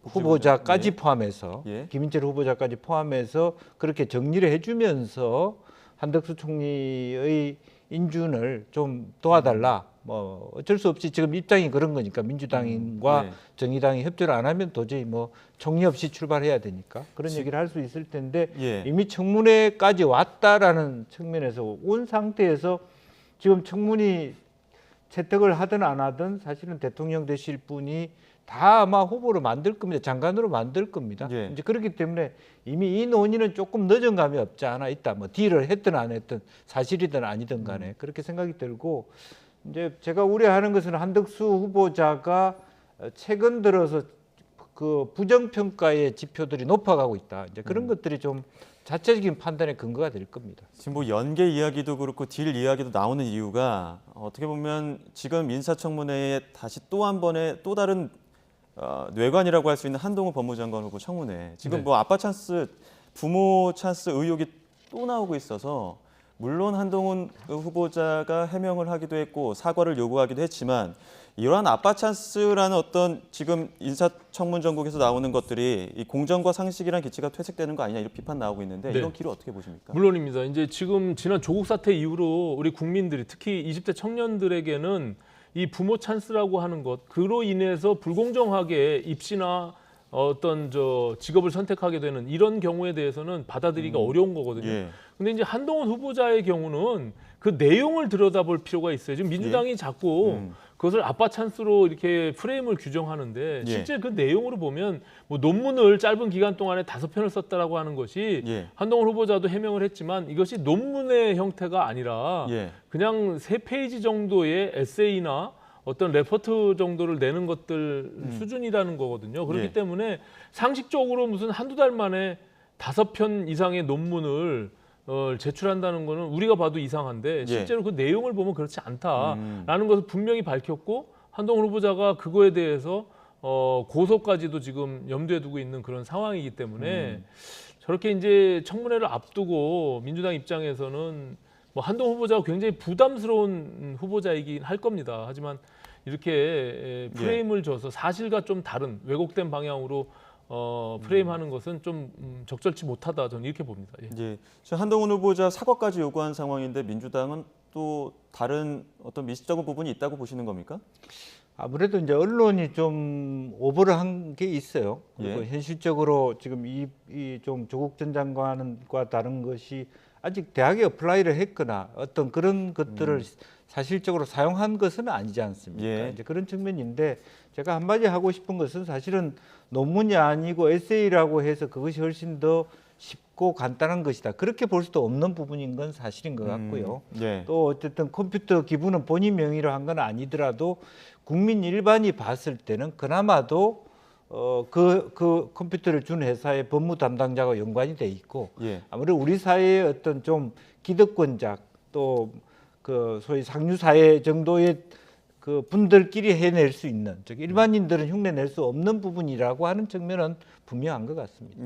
후보자까지 포함해서 김인철 후보자까지 포함해서 그렇게 정리를 해주면서 한덕수 총리의 인준을 좀 도와달라. 뭐 어쩔 수 없이 지금 입장이 그런 거니까 민주당과 정의당이 협조를 안 하면 도저히 뭐 총리 없이 출발해야 되니까 그런 얘기를 할 수 있을 텐데 이미 청문회까지 왔다라는 측면에서 온 상태에서 지금 청문이 채택을 하든 안 하든 사실은 대통령 되실 분이 다 아마 후보로 만들 겁니다. 장관으로 만들 겁니다. 이제 그렇기 때문에 이미 이 논의는 조금 늦은 감이 없지 않아 있다. 뭐 딜을 했든 안 했든 사실이든 아니든 간에 그렇게 생각이 들고 이제 제가 우려하는 것은 한덕수 후보자가 최근 들어서 그 부정평가의 지표들이 높아가고 있다. 이제 그런 것들이 좀 자체적인 판단의 근거가 될 겁니다. 지금 뭐 연계 이야기도 그렇고 딜 이야기도 나오는 이유가 어떻게 보면 지금 인사청문회에 다시 또 한 번의 또 다른 뇌관이라고 할 수 있는 한동훈 법무장관 후보 청문회. 지금 뭐 아빠 찬스, 부모 찬스 의혹이 또 나오고 있어서 물론 한동훈 후보자가 해명을 하기도 했고 사과를 요구하기도 했지만 이러한 아빠 찬스라는 어떤 지금 인사청문 전국에서 나오는 것들이 이 공정과 상식이란 기치가 퇴색되는 거 아니냐 이런 비판 나오고 있는데 이런 길을 어떻게 보십니까? 물론입니다. 이제 지금 지난 조국 사태 이후로 우리 국민들이 특히 20대 청년들에게는 이 부모 찬스라고 하는 것 그로 인해서 불공정하게 입시나 어떤 직업을 선택하게 되는 이런 경우에 대해서는 받아들이기가 어려운 거거든요. 근데 이제 한동훈 후보자의 경우는 그 내용을 들여다볼 필요가 있어요. 지금 민주당이 자꾸 그것을 아빠 찬스로 이렇게 프레임을 규정하는데 실제 그 내용으로 보면 뭐 논문을 짧은 기간 동안에 5편을 썼다라고 하는 것이 한동훈 후보자도 해명을 했지만 이것이 논문의 형태가 아니라 그냥 3페이지 정도의 에세이나 어떤 레포트 정도를 내는 것들 수준이라는 거거든요. 그렇기 때문에 상식적으로 무슨 한두 달 만에 5편 이상의 논문을 제출한다는 거는 우리가 봐도 이상한데 실제로 그 내용을 보면 그렇지 않다라는 것을 분명히 밝혔고 한동훈 후보자가 그거에 대해서 고소까지도 지금 염두에 두고 있는 그런 상황이기 때문에 저렇게 이제 청문회를 앞두고 민주당 입장에서는 뭐 한동훈 후보자가 굉장히 부담스러운 후보자이긴 할 겁니다. 하지만 이렇게 프레임을 줘서 사실과 좀 다른 왜곡된 방향으로 프레임하는 것은 좀 적절치 못하다 저는 이렇게 봅니다. 한동훈 후보자 사과까지 요구한 상황인데 민주당은 또 다른 어떤 미시적인 부분이 있다고 보시는 겁니까? 아무래도 이제 언론이 좀 오버를 한 게 있어요. 그리고 현실적으로 지금 이 좀 조국 전 장관과 다른 것이 아직 대학에 어플라이를 했거나 어떤 그런 것들을 사실적으로 사용한 것은 아니지 않습니까? 이제 그런 측면인데 제가 한마디 하고 싶은 것은 사실은 논문이 아니고 에세이라고 해서 그것이 훨씬 더 쉽고 간단한 것이다. 그렇게 볼 수도 없는 부분인 건 사실인 것 같고요. 또 어쨌든 컴퓨터 기부는 본인 명의로 한 건 아니더라도 국민 일반이 봤을 때는 그나마도 그 컴퓨터를 준 회사의 법무 담당자가 연관이 돼 있고 아무래도 우리 사회의 어떤 좀 기득권자 또 그 소위 상류 사회 정도의 그 분들끼리 해낼 수 있는 즉 일반인들은 흉내낼 수 없는 부분이라고 하는 측면은 분명한 것 같습니다.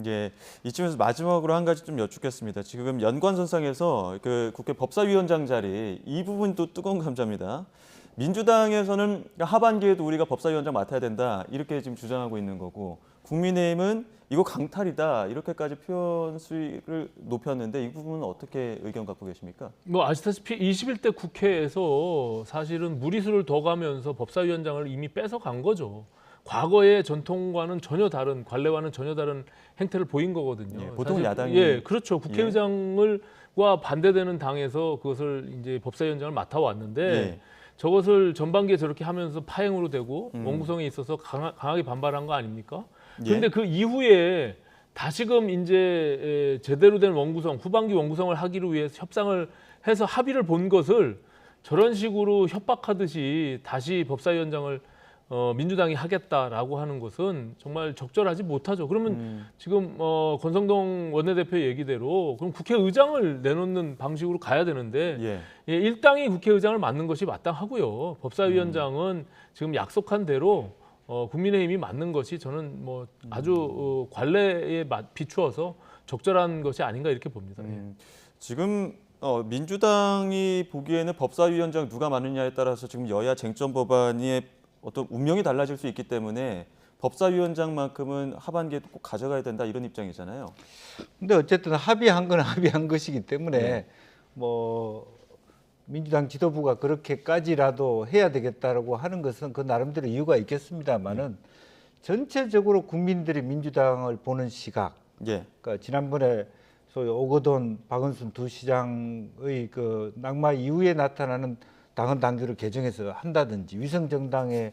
이쯤에서 마지막으로 한 가지 좀 여쭙겠습니다. 지금 연관선상에서 그 국회 법사위원장 자리 이 부분도 뜨거운 감자입니다. 민주당에서는 하반기에도 우리가 법사위원장 맡아야 된다 이렇게 지금 주장하고 있는 거고 국민의힘은 이거 강탈이다 이렇게까지 표현 수위를 높였는데 이 부분은 어떻게 의견 갖고 계십니까? 뭐 아시다시피 21대 국회에서 사실은 무리수를 더 가면서 법사위원장을 이미 뺏어간 거죠. 과거의 전통과는 전혀 다른, 관례와는 전혀 다른 행태를 보인 거거든요. 예, 보통 야당이 그렇죠. 국회의장과 반대되는 당에서 그것을 이제 법사위원장을 맡아왔는데 저것을 전반기에 저렇게 하면서 파행으로 되고 원구성에 있어서 강하게 반발한 거 아닙니까? 그런데 그 이후에 다시금 이제 제대로 된 원구성, 후반기 원구성을 하기를 위해서 협상을 해서 합의를 본 것을 저런 식으로 협박하듯이 다시 법사위원장을 민주당이 하겠다라고 하는 것은 정말 적절하지 못하죠. 그러면 지금 권성동 원내대표 얘기대로 그럼 국회의장을 내놓는 방식으로 가야 되는데 일당이 국회의장을 맡는 것이 마땅하고요. 법사위원장은 지금 약속한 대로 국민의힘이 맡는 것이 저는 뭐 아주 관례에 비추어서 적절한 것이 아닌가 이렇게 봅니다. 지금 민주당이 보기에는 법사위원장 누가 맡느냐에 따라서 지금 여야 쟁점 법안의 어떤 운명이 달라질 수 있기 때문에 법사위원장만큼은 하반기에 꼭 가져가야 된다 이런 입장이잖아요. 근데 어쨌든 합의한 건 합의한 것이기 때문에 뭐 민주당 지도부가 그렇게까지라도 해야 되겠다라고 하는 것은 그 나름대로 이유가 있겠습니다만은 전체적으로 국민들이 민주당을 보는 시각, 그러니까 지난번에 소위 오거돈, 박원순 두 시장의 그 낙마 이후에 나타나는 당헌 당규를 개정해서 한다든지 위성정당에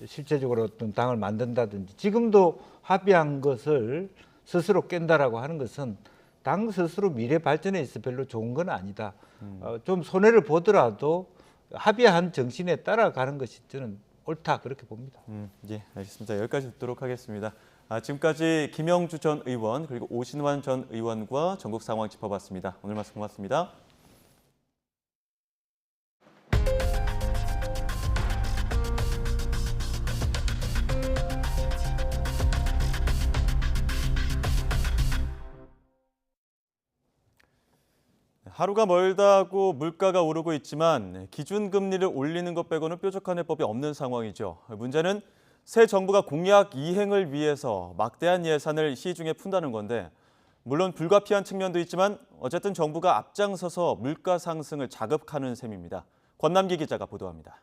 실제적으로 어떤 당을 만든다든지 지금도 합의한 것을 스스로 깬다라고 하는 것은 당 스스로 미래 발전에 있어 별로 좋은 건 아니다. 좀 손해를 보더라도 합의한 정신에 따라가는 것이 저는 옳다 그렇게 봅니다. 예, 알겠습니다. 여기까지 듣도록 하겠습니다. 지금까지 김영주 전 의원 그리고 오신환 전 의원과 전국 상황 짚어봤습니다. 오늘 말씀 고맙습니다. 하루가 멀다고 물가가 오르고 있지만 기준금리를 올리는 것 빼고는 뾰족한 해법이 없는 상황이죠. 문제는 새 정부가 공약 이행을 위해서 막대한 예산을 시중에 푼다는 건데 물론 불가피한 측면도 있지만 어쨌든 정부가 앞장서서 물가 상승을 자극하는 셈입니다. 권남기 기자가 보도합니다.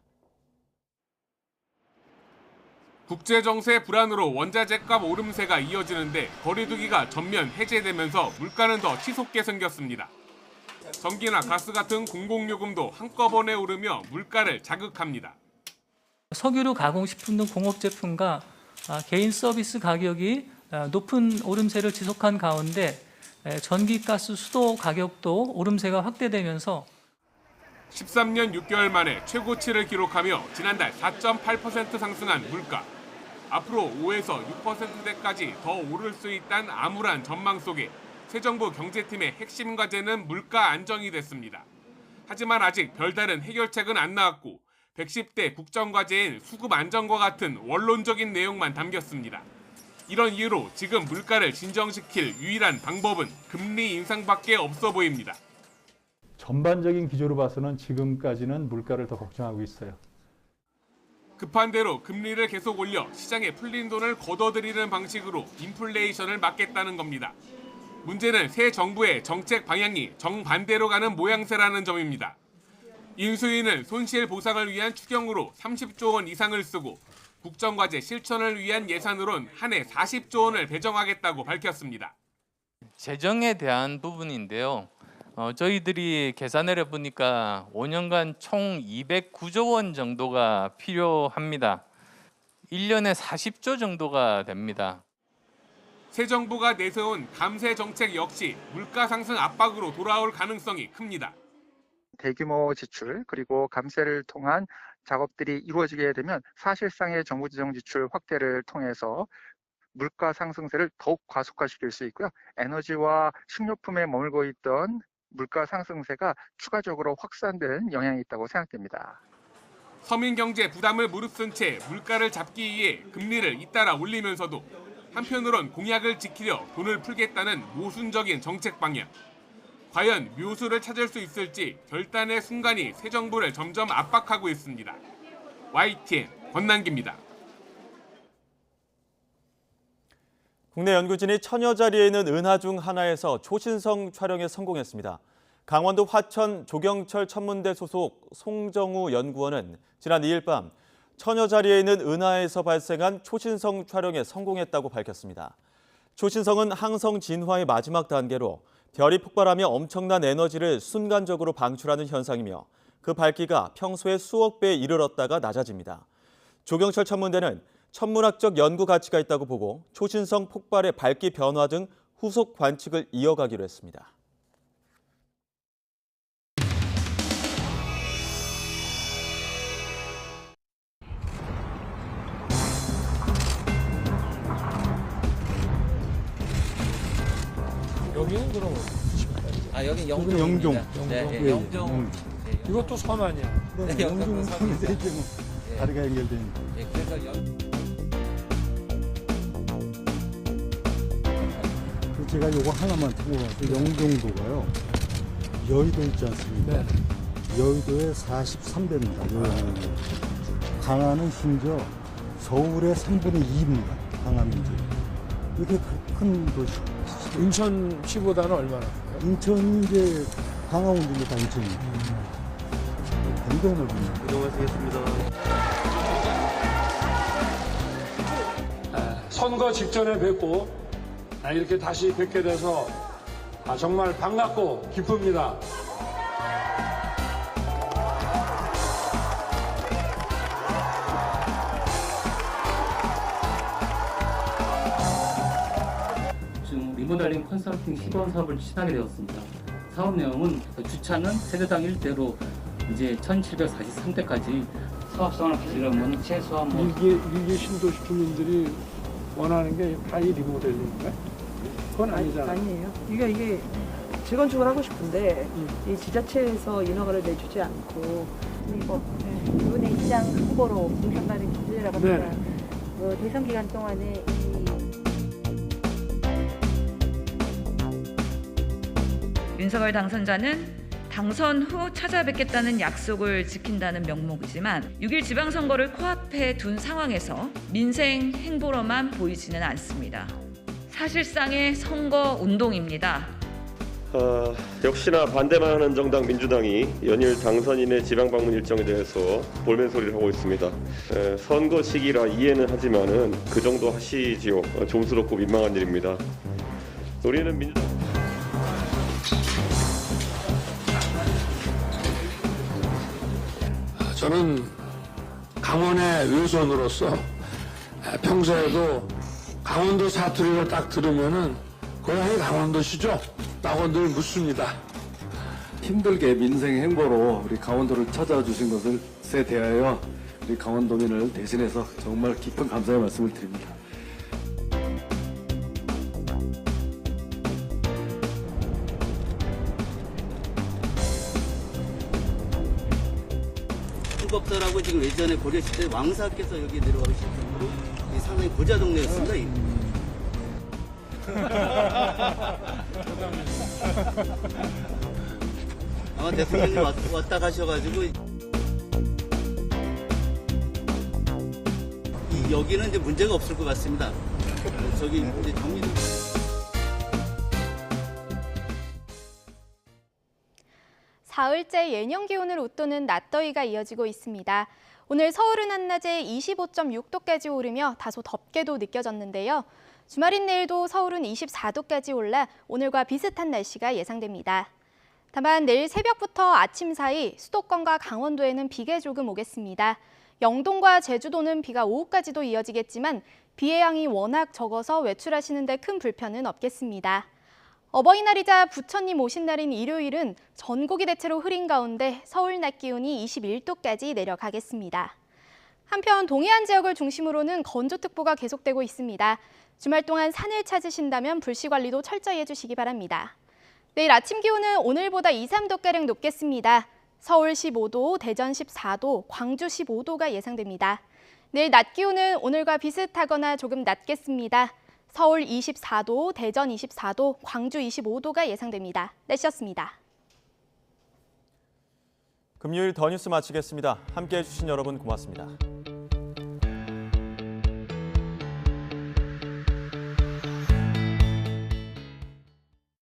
국제정세 불안으로 원자재값 오름세가 이어지는데 거리두기가 전면 해제되면서 물가는 더 치솟게 생겼습니다. 전기나 가스 같은 공공요금도 한꺼번에 오르며 물가를 자극합니다. 석유류 가공식품 등 공업 제품과 개인 서비스 가격이 높은 오름세를 지속한 가운데 전기, 가스, 수도 가격도 오름세가 확대되면서 13년 6개월 만에 최고치를 기록하며 지난달 4.8% 상승한 물가. 앞으로 5에서 6%대까지 더 오를 수 있다는 암울한 전망 속에 새 정부 경제팀의 핵심 과제는 물가 안정이 됐습니다. 하지만 아직 별다른 해결책은 안 나왔고 110대 국정과제인 수급 안정과 같은 원론적인 내용만 담겼습니다. 이런 이유로 지금 물가를 진정시킬 유일한 방법은 금리 인상밖에 없어 보입니다. 전반적인 기조로 봐서는 지금까지는 물가를 더 걱정하고 있어요. 급한 대로 금리를 계속 올려 시장에 풀린 돈을 걷어들이는 방식으로 인플레이션을 막겠다는 겁니다. 문제는 새 정부의 정책 방향이 정반대로 가는 모양새라는 점입니다. 인수위는 손실 보상을 위한 추경으로 30조 원 이상을 쓰고 국정과제 실천을 위한 예산으론 한 해 40조 원을 배정하겠다고 밝혔습니다. 재정에 대한 부분인데요. 저희들이 계산을 해보니까 5년간 총 209조 원 정도가 필요합니다. 1년에 40조 정도가 됩니다. 새 정부가 내세운 감세 정책 역시 물가 상승 압박으로 돌아올 가능성이 큽니다. 대규모 지출 그리고 감세를 통한 작업들이 이루어지게 되면 사실상의 정부 재정 지출 확대를 통해서 물가 상승세를 더욱 과속화시킬 수 있고요. 에너지와 식료품에 머물고 있던 물가 상승세가 추가적으로 확산되는 영향이 있다고 생각됩니다. 서민 경제 부담을 무릅쓴 채 물가를 잡기 위해 금리를 잇따라 올리면서도 한편으론 공약을 지키려 돈을 풀겠다는 모순적인 정책 방향. 과연 묘수를 찾을 수 있을지 결단의 순간이 새 정부를 점점 압박하고 있습니다. YTN 권남기입니다. 국내 연구진이 천여 자리에 있는 은하 중 하나에서 초신성 촬영에 성공했습니다. 강원도 화천 조경철 천문대 소속 송정우 연구원은 지난 2일 밤 천여 자리에 있는 은하에서 발생한 초신성 촬영에 성공했다고 밝혔습니다. 초신성은 항성 진화의 마지막 단계로 별이 폭발하며 엄청난 에너지를 순간적으로 방출하는 현상이며 그 밝기가 평소의 수억 배에 이르렀다가 낮아집니다. 조경철 천문대는 천문학적 연구 가치가 있다고 보고 초신성 폭발의 밝기 변화 등 후속 관측을 이어가기로 했습니다. 여기는 그럼 여기 영종. 영종. 네, 영종. 이것도 섬 아니야? 네, 영종 섬인데 이제 뭐 다리가 연결된. 제가 요거 하나만 두고 가서 영종도가요. 여의도 있지 않습니까? 네. 여의도의 43배입니다. 강화는 심지어 서울의 3분의 2입니다. 강화면 이제. 이렇게 큰 도시. 인천시보다는 얼마나 커요? 인천이 이제 강화운동이다 인천이. 굉장히 넓습니다. 이동하시겠습니다. 선거 직전에 뵙고 이렇게 다시 뵙게 돼서 정말 반갑고 기쁩니다. 지금 리모델링 컨설팅 시범 사업을 추진하게 되었습니다. 사업 내용은 주차는 세대당 1대로 이제 1743대까지 사업성을 가지려면 최소한 이게 신도시 주민들이 원하는 게 다 이 리모델링인가요? 그건 아니잖아요. 아니에요. 이게 재건축을 하고 싶은데 이 지자체에서 인허가를 내주지 않고 이번에 시장 후보로 공천받은 김준혜라고 합니다. 대선 기간 동안에 윤석열 당선자는 당선 후 찾아뵙겠다는 약속을 지킨다는 명목이지만 6일 지방선거를 코앞에 둔 상황에서 민생 행보로만 보이지는 않습니다. 사실상의 선거 운동입니다. 역시나 반대만 하는 정당 민주당이 연일 당선인의 지방 방문 일정에 대해서 볼멘 소리를 하고 있습니다. 선거 시기라 이해는 하지만은 그 정도 하시지요. 좀스럽고 민망한 일입니다. 우리는 민주당. 저는 강원의 외손으로서 평소에도 강원도 사투리를 딱 들으면은 고향이 강원도시죠? 라고 늘 묻습니다. 힘들게 민생 행보로 우리 강원도를 찾아주신 것에 대하여 우리 강원도민을 대신해서 정말 깊은 감사의 말씀을 드립니다. 법사라고 지금 예전에 고려시대 왕사께서 여기 내려가실 정도로 상당히 부자 동네였습니다. 아마 대통령님 왔다 가셔가지고 여기는 이제 문제가 없을 것 같습니다. 저기 이제 정리도. 사흘째 예년 기온을 웃도는 낮더위가 이어지고 있습니다. 오늘 서울은 한낮에 25.6도까지 오르며 다소 덥게도 느껴졌는데요. 주말인 내일도 서울은 24도까지 올라 오늘과 비슷한 날씨가 예상됩니다. 다만 내일 새벽부터 아침 사이 수도권과 강원도에는 비가 조금 오겠습니다. 영동과 제주도는 비가 오후까지도 이어지겠지만 비의 양이 워낙 적어서 외출하시는 데 큰 불편은 없겠습니다. 어버이날이자 부처님 오신 날인 일요일은 전국이 대체로 흐린 가운데 서울 낮 기온이 21도까지 내려가겠습니다. 한편 동해안 지역을 중심으로는 건조특보가 계속되고 있습니다. 주말 동안 산을 찾으신다면 불씨 관리도 철저히 해주시기 바랍니다. 내일 아침 기온은 오늘보다 2, 3도가량 높겠습니다. 서울 15도, 대전 14도, 광주 15도가 예상됩니다. 내일 낮 기온은 오늘과 비슷하거나 조금 낮겠습니다. 서울 24도, 대전 24도, 광주 25도가 예상됩니다. 날씨였습니다. 금요일 더 뉴스 마치겠습니다. 함께해 주신 여러분 고맙습니다.